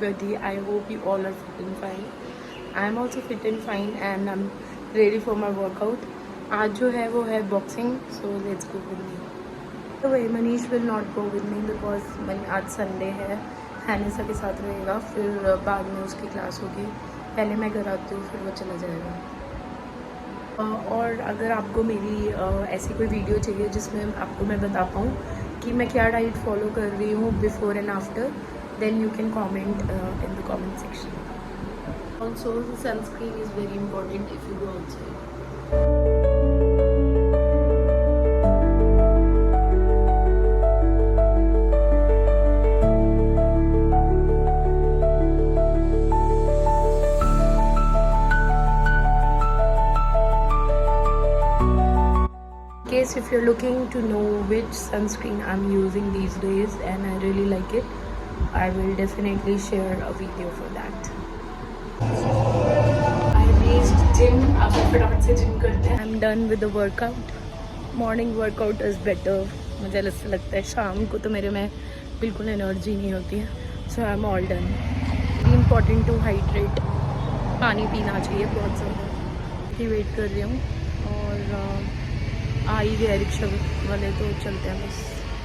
everybody. I hope you all are fit and fine. I am also fit and fine and I'm ready for my workout. आज जो है वो है boxing, so let's go with me. The way Manish will not go with me because आज Sunday है, हैनिसा के साथ रहेगा, फिर बाद में उसकी क्लास होगी. पहले मैं घर आती हूँ, फिर वो चला जाएगा. और अगर आपको मेरी ऐसी कोई वीडियो चाहिए जिसमें आपको मैं बता पाऊँ कि मैं क्या डाइट फॉलो कर रही हूँ before and after, then you can comment in the comment section. Also, sunscreen is very important if you go outside. In case if you're looking to know which sunscreen I'm using these days and I really like it, I will definitely share a video for that. I reached gym. अब फटाफट से gym करते हैं. I'm done with the workout. Morning workout is better. मुझे ऐसा लगता है शाम को तो मेरे में बिल्कुल एनर्जी नहीं होती है. So I'm all done. Important to hydrate. पानी पीना चाहिए बहुत ज़्यादा. की वेट कर रही हूँ और आई गया रिक्शा वाले तो चलते हैं बस.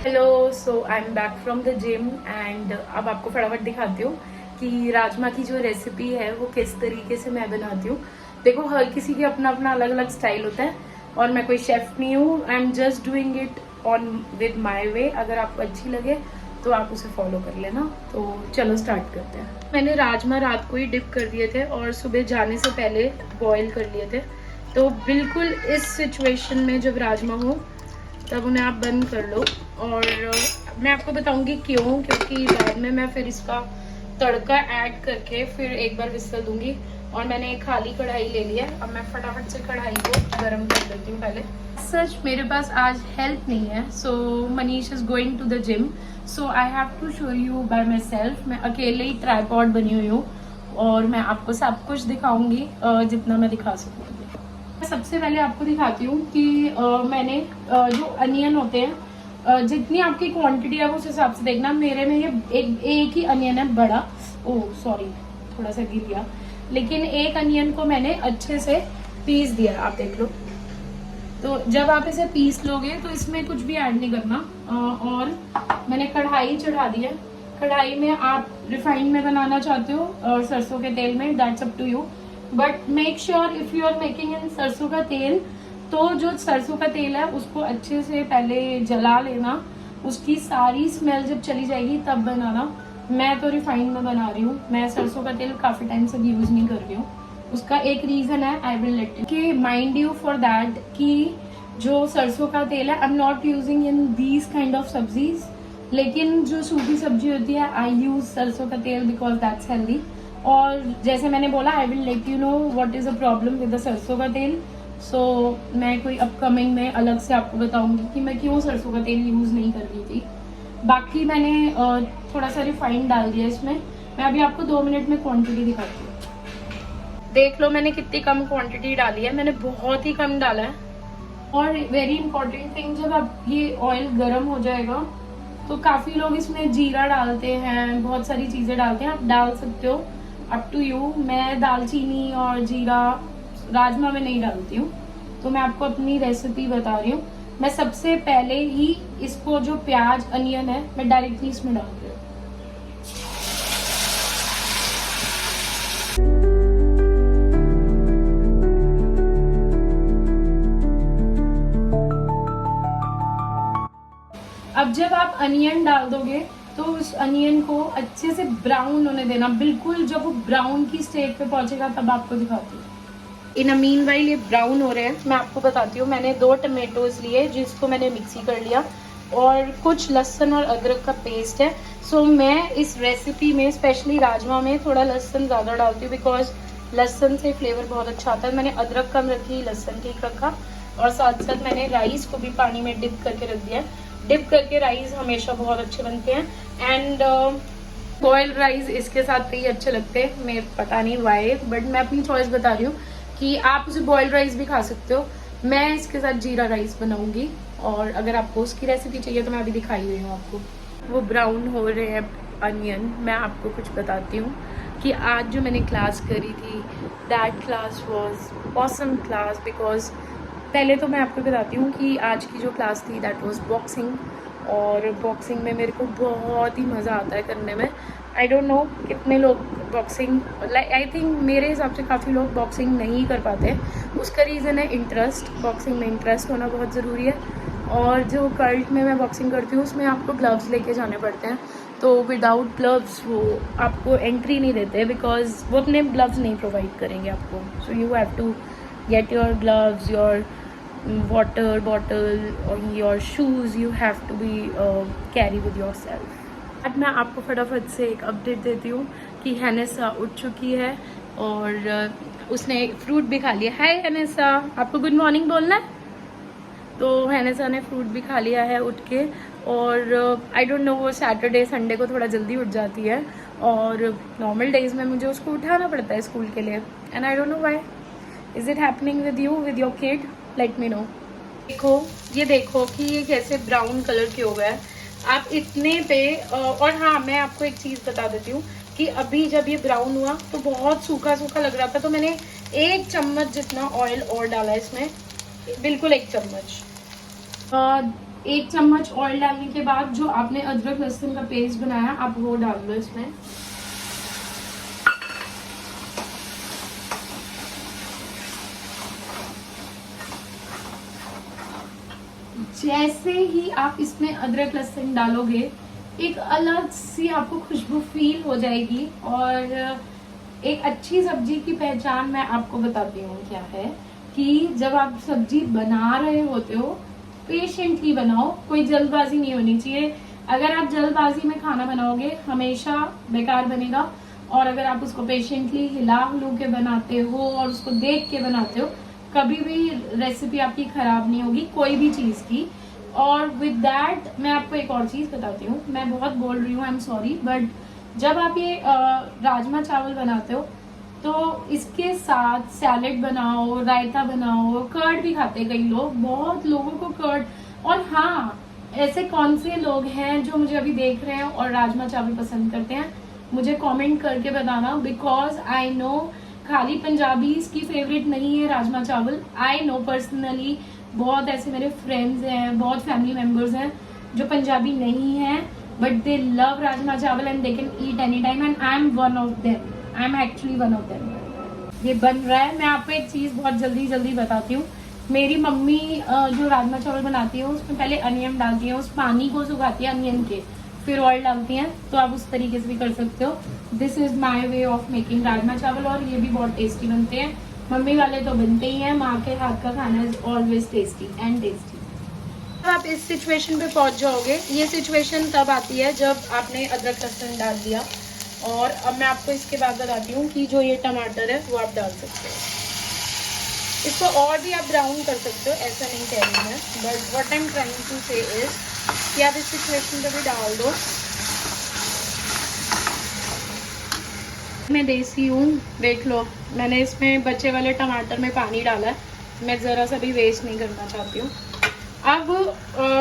Hello, so I am back from the gym and अब आपको फटाफट दिखाती हूँ कि राजमा की जो रेसिपी है वो किस तरीके से मैं बनाती हूँ. देखो, हर किसी की अपना अपना अलग अलग स्टाइल होता है और मैं कोई शेफ नहीं हूँ. I am just doing it on with my way. अगर आपको अच्छी लगे तो आप उसे फॉलो कर लेना. तो चलो स्टार्ट करते हैं. मैंने राजमा रात को ही डिप कर दिए थे और सुबह जाने से पहले बॉयल कर लिए थे. तो बिल्कुल इस सिचुएशन में जब राजमा हो तब उन्हें आप बंद कर लो. और मैं आपको बताऊंगी क्यों, क्योंकि बाद में मैं फिर इसका तड़का ऐड करके फिर एक बार विसल दूंगी. और मैंने एक खाली कढ़ाई ले लिया. अब मैं फटाफट से कढ़ाई को गर्म कर लेती हूँ पहले. सच मेरे पास आज हेल्प नहीं है, so Manish is going to the gym, so I have to show you by myself. मैं अकेले ही ट्राइपॉड बनी हुई हूँ और मैं आपको सब कुछ दिखाऊंगी जितना मैं दिखा सकूँगी. सबसे पहले आपको दिखाती हूँ कि मैंने जो अनियन होते हैं, जितनी आपकी क्वांटिटी है उस हिसाब से देखना. मेरे में ये एक ही अनियन है बड़ा. ओह सॉरी, थोड़ा सा गिर गया. लेकिन एक अनियन को मैंने अच्छे से पीस दिया, आप देख लो. तो जब आप इसे पीस लोगे तो इसमें कुछ भी ऐड नहीं करना. और मैंने कढ़ाई चढ़ा दी है. कढ़ाई में आप रिफाइंड में बनाना चाहते हो और सरसों के तेल में, that's up to you. But make sure if you are making in सरसों का तेल, तो जो सरसों का तेल है उसको अच्छे से पहले जला लेना. उसकी सारी स्मेल जब चली जाएगी तब बनाना. मैं तो रिफाइंड में बना रही हूँ. मैं सरसों का तेल काफी टाइम से यूज नहीं कर रही हूँ. उसका एक रीजन है, आई विल लेट यू कि माइंड यू फॉर दैट कि जो सरसों का तेल है I am not using in these kind of सब्जीज. लेकिन जो सूखी सब्जी होती है आई यूज सरसों का तेल बिकॉज दैट्स हेल्दी. और जैसे मैंने बोला, आई will let you know what is the problem with the सरसों का तेल. सो मैं कोई अपकमिंग में अलग से आपको बताऊंगी कि मैं क्यों सरसों का तेल यूज नहीं कर रही थी. बाकी मैंने थोड़ा सा रिफाइंड डाल दिया इसमें. मैं अभी आपको 2 मिनट में क्वांटिटी दिखाती हूँ. देख लो मैंने कितनी कम क्वांटिटी डाली है. मैंने बहुत ही कम डाला है. और वेरी इंपॉर्टेंट थिंग, जब आप ये ऑयल गर्म हो जाएगा तो काफी लोग इसमें जीरा डालते हैं, बहुत सारी चीजें डालते हैं. आप डाल सकते हो, अप टू यू. मैं दालचीनी और जीरा राजमा में नहीं डालती हूँ. तो मैं आपको अपनी रेसिपी बता रही हूँ. मैं सबसे पहले ही इसको जो प्याज अनियन है मैं डायरेक्टली इसमें डाल रही हूँ. अब जब आप अनियन डाल दोगे तो उस अनियन को अच्छे से ब्राउन होने देना. बिल्कुल जब वो ब्राउन की स्टेज पे पहुंचेगा तब आपको दिखाती हूँ. इन अ मीन वाइल ये ब्राउन हो रहे हैं. मैं आपको बताती हूँ. मैंने 2 टमेटोज लिए जिसको मैंने मिक्सी कर लिया और कुछ लहसुन और अदरक का पेस्ट है. सो मैं इस रेसिपी में स्पेशली राजमा में थोड़ा लहसुन ज़्यादा डालती हूँ बिकॉज लहसुन से फ्लेवर बहुत अच्छा आता है. मैंने अदरक कम रखी, लहसुन ठीक रखा और साथ साथ मैंने राइस को भी पानी में डिप करके रख दिया. डिप करके राइस हमेशा बहुत अच्छे बनते हैं. एंड बॉइल्ड राइस इसके साथ ही अच्छे लगते हैं. मैं पता नहीं वाई, बट मैं अपनी चॉइस बता रही हूँ कि आप उसे बॉइल्ड राइस भी खा सकते हो. मैं इसके साथ जीरा राइस बनाऊंगी और अगर आपको उसकी रेसिपी चाहिए तो मैं अभी दिखाई रही हूँ आपको. वो ब्राउन हो रहे हैं अनियन। मैं आपको कुछ बताती हूँ कि आज जो मैंने क्लास करी थी, that class was awesome class. Because पहले तो मैं आपको बताती हूँ कि आज की जो क्लास थी दैट वॉज बॉक्सिंग, और बॉक्सिंग में मेरे को बहुत ही मज़ा आता है करने में। आई डोंट नो कितने लोग बॉक्सिंग, लाइक आई थिंक मेरे हिसाब से काफ़ी लोग बॉक्सिंग नहीं कर पाते। उसका रीज़न है इंटरेस्ट। बॉक्सिंग में इंटरेस्ट होना बहुत ज़रूरी है। और जो कर्ल्ट में मैं बॉक्सिंग करती हूँ उसमें आपको ग्लव्स लेके जाने पड़ते हैं, तो विदाउट ग्लव्स वो आपको एंट्री नहीं देते, बिकॉज वो अपने ग्लव्स नहीं प्रोवाइड करेंगे आपको। So you have to get your gloves, your water bottle or your shoes you have to be carry with yourself। अब मैं आपको फटाफट से एक अपडेट देती हूँ कि हैनेसा उठ चुकी है और उसने फ्रूट भी खा लिया। हाय हैनेसा, आपको गुड मॉर्निंग बोलना है? तो हैनेसा ने फ्रूट भी खा लिया है उठ के। और आई डोंट नो, वो सैटरडे संडे को थोड़ा जल्दी उठ जाती है और नॉर्मल डेज में मुझे उसको उठाना पड़ता है स्कूल के लिए। And I don't know why. Is it happening with you, with your kid? Let me know. देखो, ये देखो कि ये कैसे ब्राउन कलर के हो गया है। आप इतने पे और हाँ, मैं आपको एक चीज़ बता देती हूँ कि अभी जब ये ब्राउन हुआ तो बहुत सूखा सूखा लग रहा था, तो मैंने 1 चम्मच जितना ऑयल और डाला इसमें, बिल्कुल 1 चम्मच। 1 चम्मच ऑयल डालने के बाद जो आपने अदरक लहसुन का पेस्ट बनाया आप वो डाल दो इसमें। जैसे ही आप इसमें अदरक लहसुन डालोगे एक अलग सी आपको खुशबू फील हो जाएगी। और एक अच्छी सब्जी की पहचान मैं आपको बताती हूँ क्या है, कि जब आप सब्जी बना रहे होते हो पेशेंटली बनाओ, कोई जल्दबाजी नहीं होनी चाहिए। अगर आप जल्दबाजी में खाना बनाओगे हमेशा बेकार बनेगा, और अगर आप उसको पेशेंटली हिला हुलू के बनाते हो और उसको देख के बनाते हो, कभी भी रेसिपी आपकी खराब नहीं होगी कोई भी चीज़ की। और विद दैट मैं आपको एक और चीज़ बताती हूँ, मैं बहुत बोल रही हूँ, आई एम सॉरी, बट जब आप ये राजमा चावल बनाते हो तो इसके साथ सैलेड बनाओ, रायता बनाओ, कर्ड भी खाते हैं कई लोग, बहुत लोगों को कर्ड। और हाँ, ऐसे कौन से लोग हैं जो मुझे अभी देख रहे हैं और राजमा चावल पसंद करते हैं, मुझे कमेंट करके बताना। बिकॉज आई नो खाली पंजाबीज की फेवरेट नहीं है राजमा चावल। आई नो पर्सनली बहुत ऐसे मेरे फ्रेंड्स हैं, बहुत फैमिली मेम्बर्स हैं जो पंजाबी नहीं हैं बट दे लव राजमा चावल and they can eat any time, and I am one of them. I am actually one of them. ये बन रहा है। मैं आपको एक चीज़ बहुत जल्दी बताती हूँ। मेरी मम्मी जो राजमा चावल बनाती है उसमें पहले अनियन डालती है, उस पानी को सुखाती है अनियन के, फिर ऑयल डालती हैं। तो आप उस तरीके से भी कर सकते हो। This is my way of making rajma चावल, और ये भी बहुत टेस्टी बनते हैं। मम्मी वाले तो बनते ही हैं, माँ के हाथ का खाना is always tasty and tasty. आप इस सिचुएशन पे पहुंच जाओगे, ये सिचुएशन तब आती है जब आपने अदरक लहसुन डाल दिया। और अब मैं आपको इसके बाद बताती हूँ कि जो ये टमाटर है वो आप डाल सकते हो। इसको और भी आप ब्राउन कर सकते हो, ऐसा नहीं कह रही मैं, but what I am trying to say is कि आप इस सिचुएशन पे भी डाल दो। मैं देसी हूँ, देख लो, मैंने इसमें बचे वाले टमाटर में पानी डाला है, मैं ज़रा सा भी वेस्ट नहीं करना चाहती हूँ। अब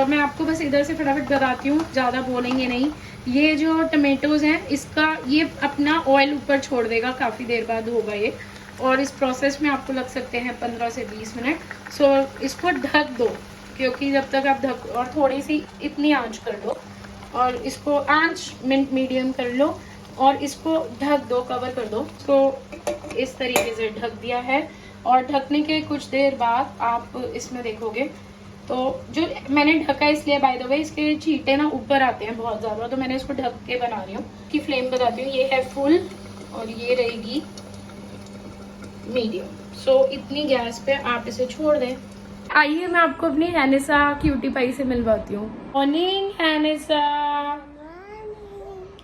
मैं आपको बस इधर से फटाफट बताती हूँ, ज़्यादा बोलेंगे नहीं। ये जो टमेटोज़ हैं इसका ये अपना ऑयल ऊपर छोड़ देगा, काफ़ी देर बाद होगा ये, और इस प्रोसेस में आपको लग सकते हैं 15 से 20 मिनट। सो इसको ढक दो, क्योंकि जब तक आप ढक, और थोड़ी सी इतनी आंच कर लो और इसको आंच मीडियम कर लो और इसको ढक दो, कवर कर दो। तो इस तरीके से ढक दिया है, और ढकने के कुछ देर बाद आप इसमें देखोगे तो जो मैंने ढका इसलिए, बाय द वे, इसके छींटे ना ऊपर आते हैं बहुत ज़्यादा, तो मैंने इसको ढक के बना रही हूँ। कि फ्लेम बताती हूँ, ये है फुल और ये रहेगी मीडियम। सो इतनी गैस पे आप इसे छोड़ दें। आइए मैं आपको अपनी हैनेसा क्यूटी पाई से मिलवाती हूँ। मॉर्निंग हैनेसा,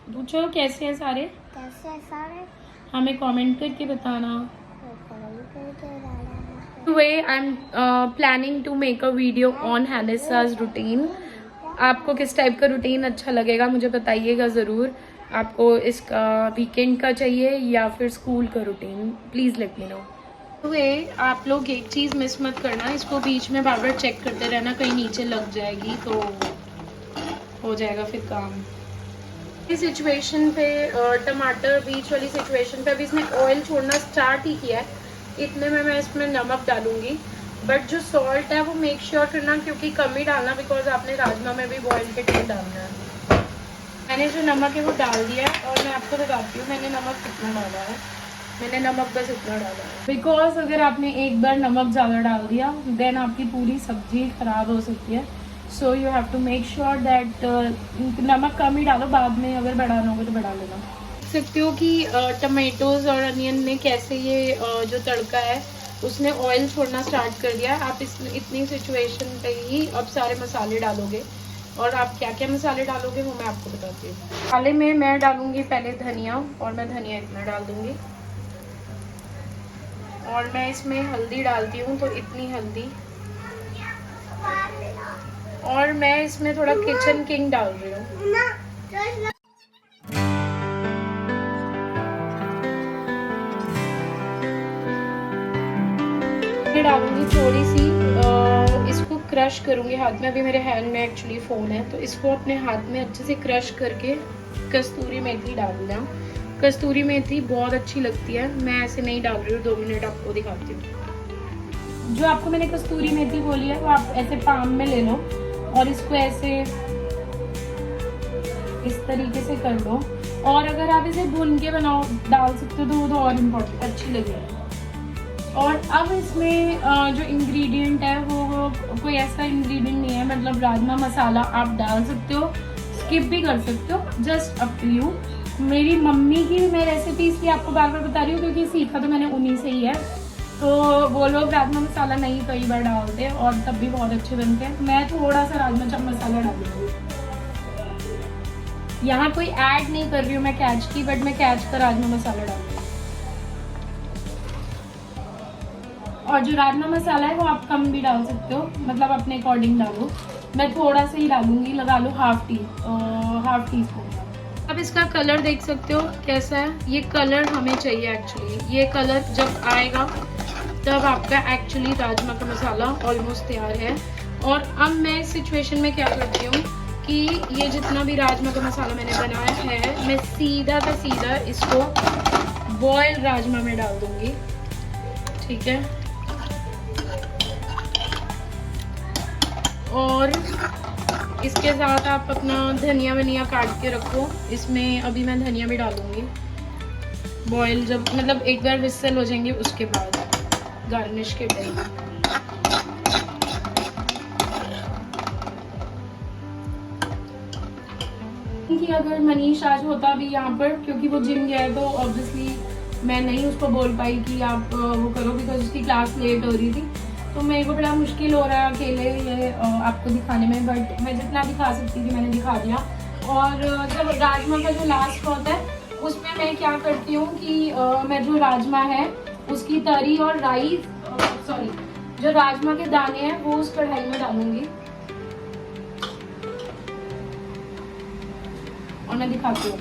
पूछो कैसे हैं सारे? कैसे हैं सारे? हमें कमेंट करके बताना। Today I'm planning to make a video on Hanesa's routine। आपको किस टाइप का रूटीन अच्छा लगेगा मुझे बताइएगा ज़रूर। आपको इसका वीकेंड का चाहिए या फिर स्कूल का routine, please let me know. तो आप लोग एक चीज़ मिस मत करना, इसको बीच में बार बार चेक करते रहना, कहीं नीचे लग जाएगी तो हो जाएगा फिर काम। इस सिचुएशन पे टमाटर बीच वाली सिचुएशन पे अभी इसने ऑयल छोड़ना स्टार्ट ही किया है, इतने में मैं इसमें नमक डालूंगी। बट जो सॉल्ट है वो मेक श्योर करना क्योंकि कम ही डालना, बिकॉज आपने राजमा में भी बॉयल के टाइम डालना है। मैंने जो नमक है वो डाल दिया है और मैं आपको बताती हूँ मैंने नमक कितना डाला है। मैंने नमक बस इतना डाला है, बिकॉज अगर आपने एक बार नमक ज़्यादा डाल दिया देन आपकी पूरी सब्जी खराब हो सकती है। So you have to make sure that नमक कम ही डालो, बाद में अगर बढ़ाना होगा तो बढ़ा लेना। देख सकते हो कि टमाटोज और अनियन ने कैसे ये जो तड़का है उसने ऑयल छोड़ना स्टार्ट कर दिया। आप इतनी सिचुएशन पे ही अब सारे मसाले डालोगे, और आप क्या क्या मसाले डालोगे वो मैं आपको बताती हूँ। मसाले में मैं डालूंगी पहले धनिया, और मैं धनिया इतना डाल दूंगी, और मैं इसमें हल्दी डालती हूँ तो इतनी हल्दी, और मैं इसमें थोड़ा किचन किंग डाल रही हूँ। डालूंगी थोड़ी सी, इसको क्रश करूंगी हाथ में। अभी मेरे हैंड में एक्चुअली फ़ोन है तो इसको अपने हाथ में अच्छे से क्रश करके कस्तूरी मेथी डालना। कस्तूरी मेथी बहुत अच्छी लगती है, मैं ऐसे नहीं डाल रही हूँ, 2 मिनट आपको दिखाती हूँ। जो आपको मैंने कस्तूरी मेथी बोली है वो आप ऐसे पाम में ले लो और इसको ऐसे इस तरीके से कर लो, और अगर आप इसे भून के बनाओ डाल सकते हो तो वो तो और इम्पोर्टेंट अच्छी लगेगी। और अब इसमें जो इंग्रेडिएंट है वो कोई ऐसा इंग्रेडिएंट नहीं है, मतलब राजमा मसाला आप डाल सकते हो, स्किप भी कर सकते हो, जस्ट अप टू यू। मेरी मम्मी की मैं रेसिपी इसलिए आपको बार बार बता रही हूँ क्योंकि सीखा तो मैंने उन्हीं से ही है। तो वो लोग राजमा मसाला नहीं कई बार डालते और तब भी बहुत अच्छे बनते हैं। मैं थोड़ा सा राजमा मसाला डालूंगी, यहाँ कोई ऐड नहीं कर रही हूँ मैं कैच की, बट मैं कैच का राजमा मसाला डालूंगी। और जो राजमा मसाला है वो आप कम भी डाल सकते हो, मतलब अपने अकॉर्डिंग डालो। मैं थोड़ा सा ही डालूंगी, लगा लो हाफ टी स्पून। अब इसका कलर देख सकते हो कैसा है, ये कलर हमें चाहिए एक्चुअली। ये कलर जब आएगा तब आपका एक्चुअली राजमा का मसाला ऑलमोस्ट तैयार है। और अब मैं इस सिचुएशन में क्या करती हूँ कि ये जितना भी राजमा का मसाला मैंने बनाया है मैं सीधा का सीधा इसको बॉयल राजमा में डाल दूंगी, ठीक है। और इसके साथ आप अपना धनिया वनिया काट के रखो, इसमें अभी मैं धनिया भी डालूंगी बॉयल, जब मतलब एक बार विसल हो जाएंगे उसके बाद गार्निश के टाइम। कि अगर मनीष आज होता भी यहाँ पर, क्योंकि वो जिम गया है तो ऑब्वियसली मैं नहीं उसको बोल पाई कि आप वो करो, बिकॉज उसकी क्लास लेट हो रही थी, तो मेरे को बड़ा मुश्किल हो रहा है अकेले ये आपको दिखाने में। बट मैं जितना दिखा सकती थी मैंने दिखा दिया। और जब राजमा का जो लास्ट होता है उसमें मैं क्या करती हूँ कि मैं जो राजमा है उसकी तरी और राइस जो राजमा के दाने हैं वो उस कढ़ाई में डालूंगी, और मैं दिखाती हूँ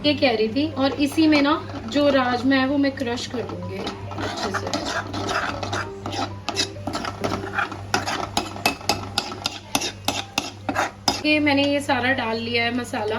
ये कह रही थी। और इसी में ना जो राजमा है वो मैं क्रश कर दूंगी अच्छे से। मैंने ये सारा डाल लिया है मसाला।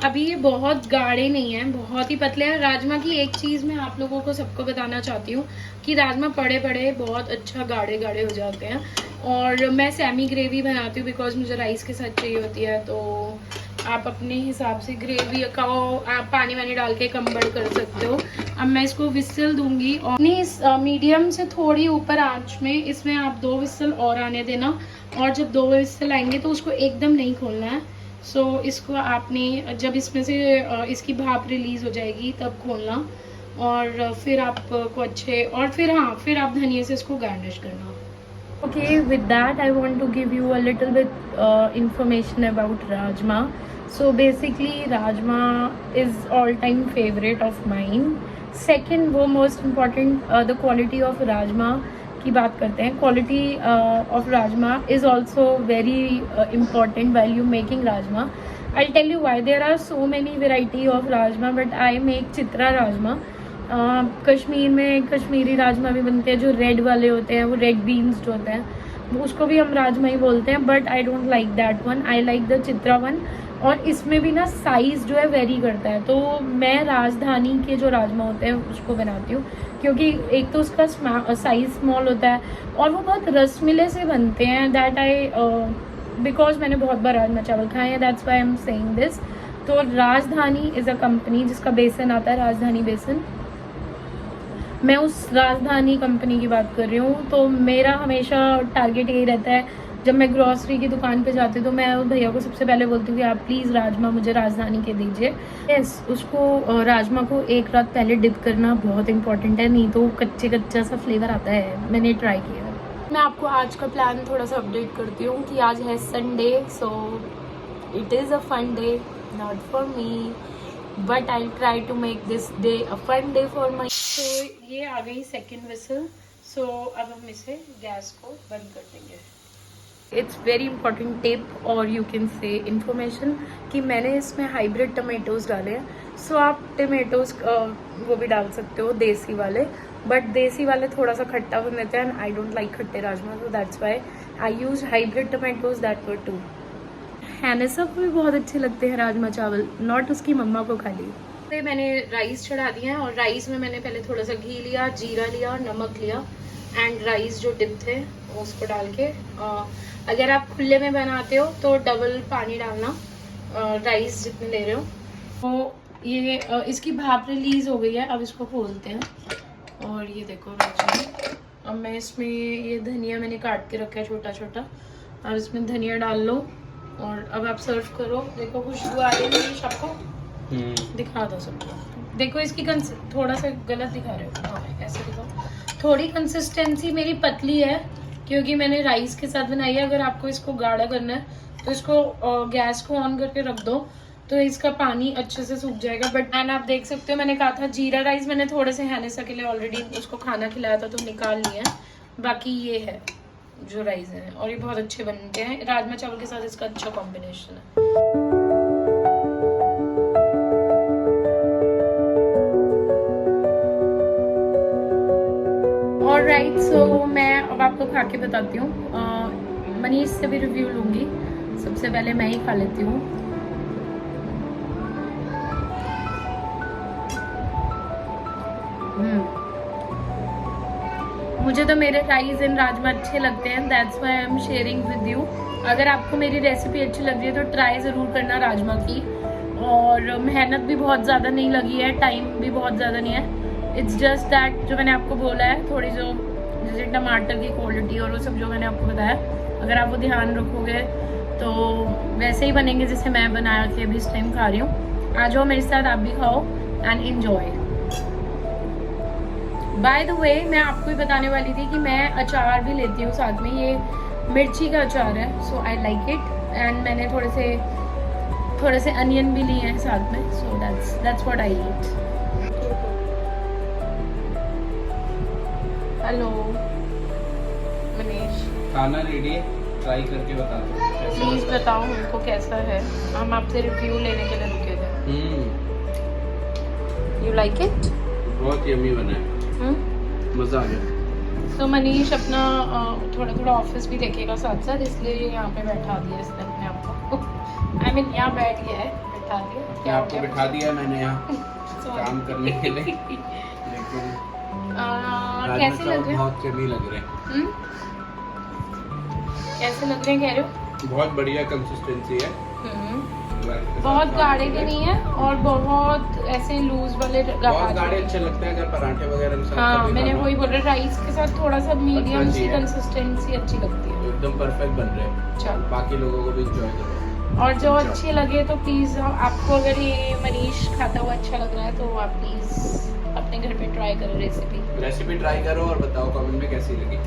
अभी ये बहुत गाढ़े नहीं है, बहुत ही पतले हैं। राजमा की एक चीज़ मैं आप लोगों को सबको बताना चाहती हूँ कि राजमा पड़े पड़े बहुत अच्छा गाढ़े गाढ़े हो जाते हैं। और मैं सेमी ग्रेवी बनाती हूँ बिकॉज मुझे राइस के साथ चाहिए होती है, तो आप अपने हिसाब से ग्रेवी का आप पानी वानी डाल के कम बढ़ कर सकते हो। अब मैं इसको विसल दूंगी और इस मीडियम से थोड़ी ऊपर आंच में इसमें आप 2 विसल और आने देना। और जब 2 विसल आएंगे तो उसको एकदम नहीं खोलना है। सो इसको आपने जब इसमें से इसकी भाप रिलीज हो जाएगी तब खोलना, और फिर आपको अच्छे, और फिर आप धनिया से इसको गार्निश करना। Okay, with that I want to give you a little bit information about rajma. So basically rajma is all-time favorite of mine. Second, वो most important the quality of rajma की बात करते हैं। Quality of rajma is also very important while you making rajma. I'll tell you why. There are so many variety of rajma, but I make Chitra rajma. Kashmir में कश्मीरी राजमा भी बनते हैं जो red वाले होते हैं, वो रेड बीन्स जो होते हैं उसको भी हम राजमा ही बोलते हैं, but I don't like that one, I like the Chitra one. और इसमें भी ना साइज़ जो है वेरी करता है, तो मैं राजधानी के जो राजमा होते हैं उसको बनाती हूँ, क्योंकि एक तो उसका साइज़ स्मॉल होता है और वो बहुत रसमिले से बनते हैं। दैट आई बिकॉज मैंने बहुत बार राजमा चावल खाए हैं, that's why I am saying this. तो राजधानी इज़ अ कंपनी जिसका बेसन आता है, राजधानी बेसन, मैं उस राजधानी कंपनी की बात कर रही हूँ। तो मेरा हमेशा टारगेट यही रहता है, जब मैं ग्रॉसरी की दुकान पे जाती हूँ तो मैं भैया को सबसे पहले बोलती हूँ कि आप प्लीज़ राजमा मुझे राजधानी के दीजिए। यस, उसको राजमा को एक रात पहले डिप करना बहुत इंपॉर्टेंट है, नहीं तो कच्चा सा फ्लेवर आता है। मैंने ट्राई किया। मैं आपको आज का प्लान थोड़ा सा अपडेट करती हूँ कि आज है Sunday, so it is a fun day not for me, but I try to make this day a fun day for my. तो ये आ गई सेकेंड विसल, सो अब हम इसे गैस को बंद कर देंगे। इट्स वेरी इंपॉर्टेंट टिप और यू कैन से इंफॉर्मेशन कि मैंने इसमें हाइब्रिड टमेटोज़ डाले हैं। सो आप टमेटोज़ वो भी डाल सकते हो देसी वाले, बट देसी वाले थोड़ा सा खट्टा बन देते हैं एंड आई डोंट लाइक खट्टे राजमा, तो that's why I use hybrid tomatoes that were too. हैनेसा को भी बहुत अच्छे लगते हैं राजमा चावल, नॉट उसकी मम्मा को खाली। तो मैंने राइस चढ़ा दिया है और राइस में मैंने पहले थोड़ा सा घी लिया, जीरा लिया और नमक लिया एंड राइस जो डिप थे उसको डाल के, अगर आप खुले में बनाते हो तो डबल पानी डालना राइस जितने ले रहे हो। तो ये इसकी भाप रिलीज हो गई है, अब इसको खोलते हैं और ये देखो राजमा। अब मैं इसमें ये धनिया मैंने काट के रखा है छोटा छोटा, अब इसमें धनिया डाल लो और अब आप सर्व करो। देखो खुशबू आ रही है सबको, दिखा दो सबको। देखो इसकी थोड़ा सा गलत दिखा रहे हो, हाँ ऐसे दिखाओ। थोड़ी कंसिस्टेंसी मेरी पतली है क्योंकि मैंने राइस के साथ बनाई है। अगर आपको इसको गाढ़ा करना है तो इसको गैस को ऑन करके रख दो तो इसका पानी अच्छे से सूख जाएगा। बट एंड आप देख सकते हो मैंने कहा था जीरा राइस मैंने थोड़े से हैनेसा के लिए ऑलरेडी उसको खाना खिलाया था तो निकाल लिया। बाकी ये है जो राइस है और ये बहुत अच्छे बनते हैं, राजमा चावल के साथ इसका अच्छा कॉम्बिनेशन है। ऑलराइट, सो मैं अब आपको खा के बताती हूँ। मनीष से भी रिव्यू लूंगी, सबसे पहले मैं ही खा लेती हूँ। मुझे तो मेरे राइस एंड राजमा अच्छे लगते हैं, that's why I am sharing with you. अगर आपको मेरी रेसिपी अच्छी लग रही है तो ट्राई ज़रूर करना राजमा की। और मेहनत भी बहुत ज़्यादा नहीं लगी है, टाइम भी बहुत ज़्यादा नहीं है। इट्स जस्ट दैट जो मैंने आपको बोला है, थोड़ी जो जैसे टमाटर की क्वालिटी और वो सब जो मैंने आपको बताया, अगर आप वो ध्यान रखोगे तो वैसे ही बनेंगे जैसे मैं बना के अभी इस टाइम खा रही हूँ। आ जाओ मेरे साथ, आप भी खाओ and enjoy. By the way मैं आपको ही बताने वाली थी कि मैं अचार भी लेती हूँ साथ में, ये मिर्ची का अचार है, सो आई लाइक इट। एंड मैंने थोड़े से अनियन भी लिए हैं साथ में, so that's what I eat. Hello Manish, खाना रेडी है, ट्राई करके बता दो। प्लीज बताओ हमको कैसा है, हम आपसे रिव्यू लेने के लिए रुके थे। You like it? बहुत यम्मी बना है, मजा आ गया। तो मनीष अपना थोड़ा ऑफिस भी देखेगा साथ साथ, इसलिए यहाँ पे बैठा दिया इसने अपने आप को। आई मीन यहाँ बैठ गया है, बैठा दिया। क्या आपको बैठा दिया मैंने यहाँ काम करने के लिए। लेकिन कैसे लग रहे हैं? बहुत यम्मी लग रहे हैं। कैसे लग रहे हैं कह रहे हो? बहुत बढ़िया कंसिस्टेंसी है, बहुत गाढ़े भी नहीं है और बहुत ऐसे लूज वाले। बहुत गाढ़े अच्छे लगते हैं अगर पराठे वगैरह के साथ। हाँ मैंने वही बोल रहा, राइस के साथ थोड़ा सा मीडियम सी कंसिस्टेंसी अच्छी लगती है। एकदम परफेक्ट बन रहे हैं। चलो बाकी लोगों को भी एंजॉय करो और जो अच्छे लगे तो प्लीज आपको अगर ये मनीष खाता हुआ अच्छा लग रहा है तो आप प्लीज अपने घर पे ट्राई करो रेसिपी ट्राई करो और बताओ कमेंट में कैसी लगी।